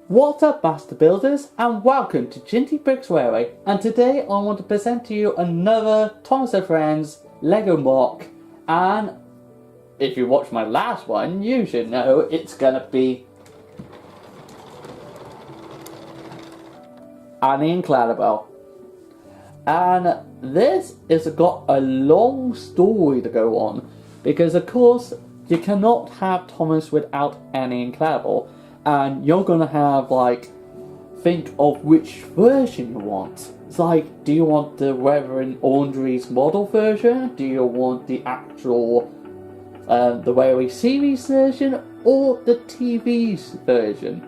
What's up, Master Builders, and welcome to Ginty Bricks Railway. And today I want to present to you another Thomas & Friends Lego mock. And if you watched my last one, you should know it's gonna be Annie and Clarabel. And this has got a long story to go on, because of course you cannot have Thomas without Annie and Clarabel. And you're gonna have, think of which version you want. It's like, do you want the Reverend Audrey's model version? Do you want the actual, the Railway series version? Or the TV's version?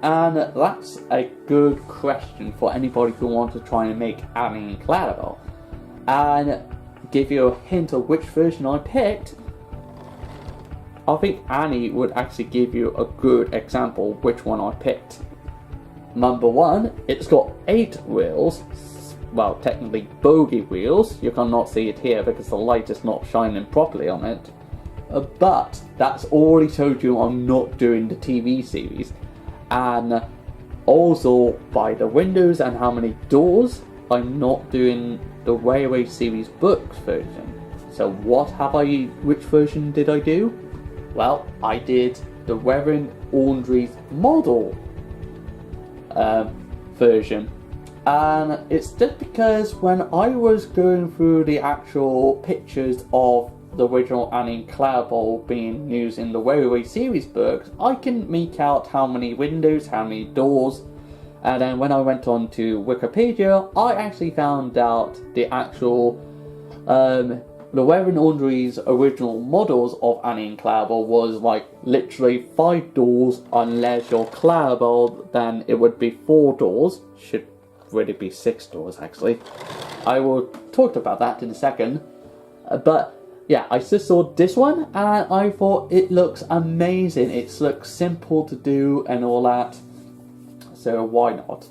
And that's a good question for anybody who wants to try and make Annie and Clarabel. And give you a hint of which version I picked. I think Annie would actually give you a good example of which one I picked. Number one, it's got 8 wheels. Well, technically bogey wheels. You cannot see it here because the light is not shining properly on it. But that's already told you I'm not doing the TV series. And also by the windows and how many doors, I'm not doing the Railway series books version. So which version did I do? Well, I did the Reverend Audrey's model version. And it's just because when I was going through the actual pictures of the original Annie and Clarabel being used in the Railway series books, I can make out how many windows, how many doors. And then when I went on to Wikipedia, I actually found out the actual the Reverend Audrey's original models of Annie and Clarabel was literally 5 doors, unless you're Clarabel, then it would be 4 doors. Should really be 6 doors actually. I will talk about that in a second. But yeah, I just saw this one and I thought it looks amazing. It looks simple to do and all that. So why not?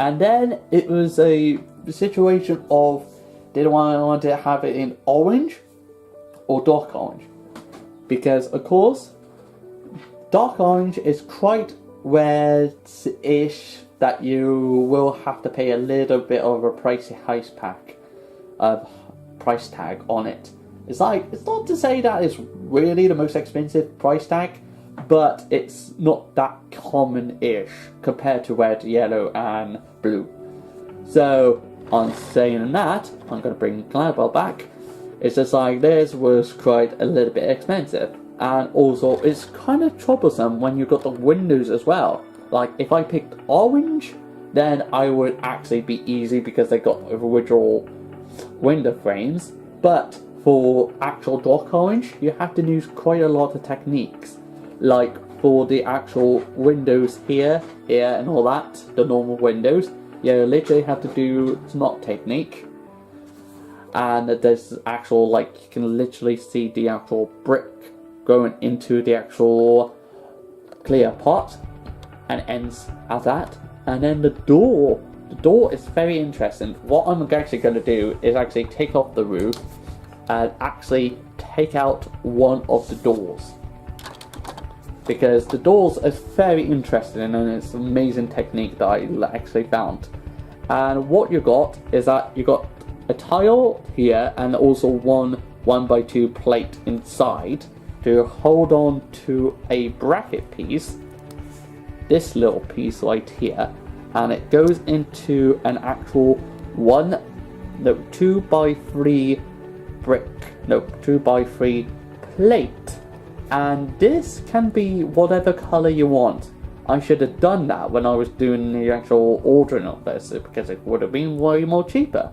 And then it was a situation of, did I want to have it in orange or dark orange? Because of course, dark orange is quite rare-ish that you will have to pay a little bit of a pricey price tag on it. It's not to say that it's really the most expensive price tag, but it's not that common-ish compared to red, yellow, and blue. So on saying that, I'm going to bring Clarabel back. It's just this was quite a little bit expensive. And also, it's kind of troublesome when you've got the windows as well. If I picked orange, then I would actually be easy because they got original window frames. But for actual dark orange, you have to use quite a lot of techniques. For the actual windows here, and all that, the normal windows, you literally have to do smart technique. And there's actual, you can literally see the actual brick going into the actual clear part and ends at that. And then the door is very interesting. What I'm actually going to do is actually take off the roof and actually take out one of the doors. Because the doors is very interesting and it's an amazing technique that I actually found. And what you got is that you got a tile here and also one 1x2 plate inside to hold on to a bracket piece. This little piece right here, and it goes into an actual 2x3 2x3 plate. And this can be whatever color you want. I should have done that when I was doing the actual ordering of this, because it would have been way more cheaper.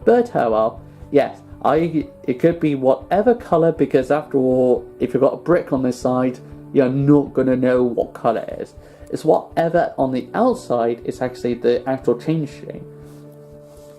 But oh well, yes, it could be whatever color, because after all, if you've got a brick on this side, you're not going to know what color it is. It's whatever on the outside is actually the actual changing.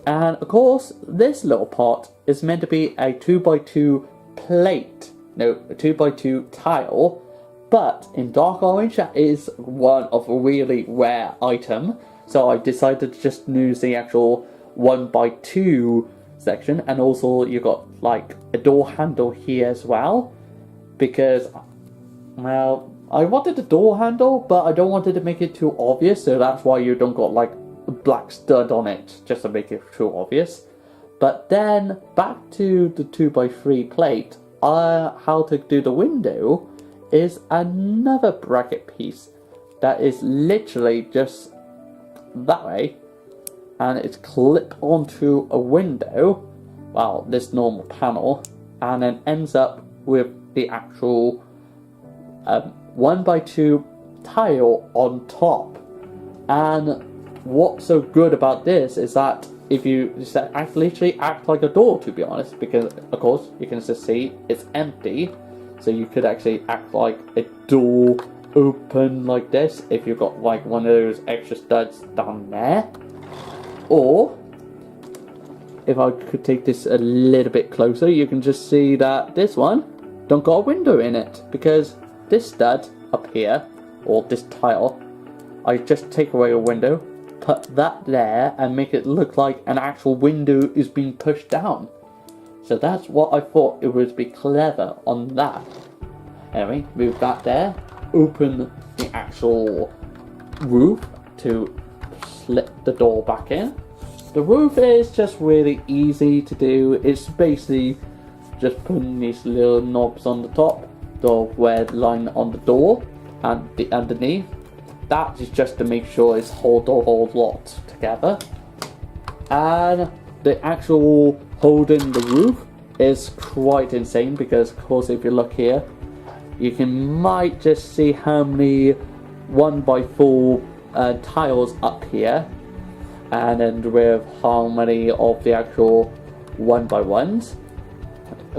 And of course, this little part is meant to be a 2x2 plate. No, a 2x2 tile, but in dark orange that is one of a really rare item, so I decided to just use the actual 1x2 section. And also you got a door handle here as well, because, well, I wanted a door handle, but I don't want to make it too obvious, so that's why you don't got like a black stud on it, just to make it too obvious. But then, back to the 2x3 plate, how to do the window is another bracket piece that is literally just that way, and it's clipped onto a window, well, this normal panel, and then ends up with the actual 1x2 tile on top. And what's so good about this is that if you just literally act like a door, to be honest, because of course you can just see it's empty, so you could actually act like a door open like this if you've got like one of those extra studs down there. Or if I could take this a little bit closer, you can just see that this one don't got a window in it, because this stud up here, or this tile, I just take away a window, put that there, and make it look like an actual window is being pushed down. So that's what I thought it would be clever on that. Anyway, move that there, open the actual roof to slip the door back in. The roof is just really easy to do. It's basically just putting these little knobs on the top, the red line on the door, and the underneath. That is just to make sure it's hold the whole lot together. And the actual holding the roof is quite insane, because of course if you look here, you might just see how many 1x4 tiles up here, and then with how many of the actual 1x1s.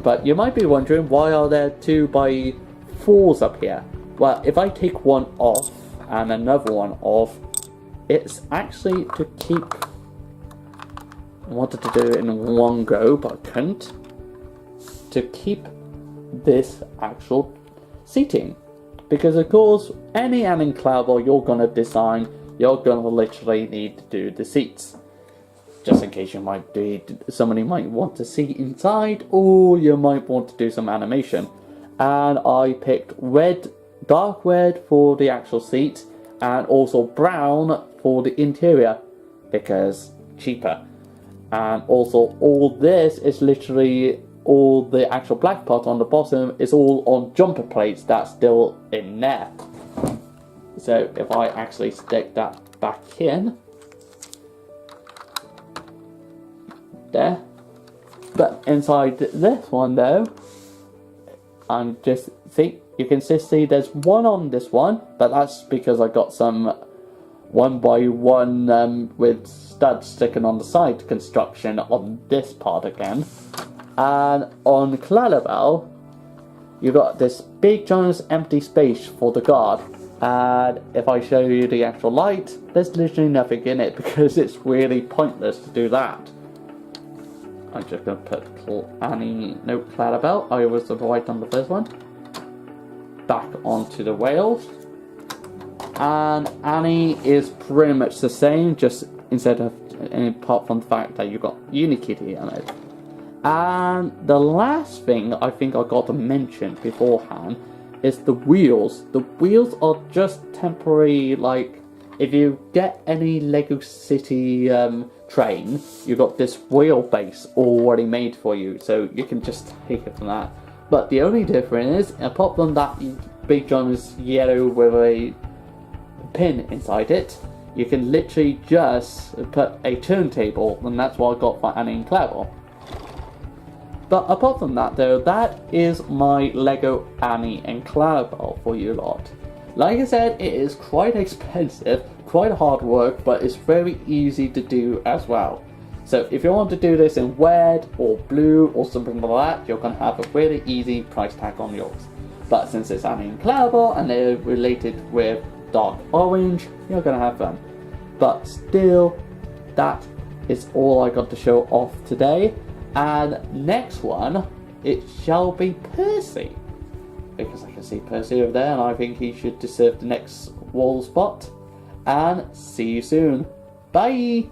But you might be wondering, why are there 2x4s up here? Well, if I take one off and another one off, it's actually to keep... I wanted to do it in one go, but I couldn't. To keep this actual seating. Because of course, any Clarabel you're going to design, you're going to literally need to do the seats. Just in case somebody might want to see inside, or you might want to do some animation. And I picked red, dark red for the actual seat, and also brown for the interior, because cheaper. And also all this is literally, all the actual black part on the bottom is all on jumper plates that's still in there. So if I actually stick that back in, there. But inside this one though, I'm just, see, you can just see there's one on this one, but that's because I got some 1x1 with studs sticking on the side construction on this part again. And on Clarabel, you got this big giant empty space for the guard. And if I show you the actual light, there's literally nothing in it, because it's really pointless to do that. I'm just going to put Clarabel, I was the white on the first one, back onto the whales. And Annie is pretty much the same, just instead of, apart from the fact that you got Unikitty on it. And the last thing I think I got to mention beforehand is the wheels. The wheels are just temporary, like, if you get any Lego City train, you got this wheel base already made for you, so you can just take it from that. But the only difference is, apart from that big giant yellow with a pin inside it, you can literally just put a turntable, and that's what I got for Annie and Clarabel. But apart from that though, that is my Lego Annie and Clarabel for you lot. Like I said, it is quite expensive, quite hard work, but it's very easy to do as well. So if you want to do this in red or blue or something like that, you're going to have a really easy price tag on yours. But since it's Annie and Clarabel and they're related with dark orange, you're going to have fun. But still, that is all I got to show off today. And next one, it shall be Percy. Because I can see Percy over there, and I think he should deserve the next wall spot. And see you soon. Bye!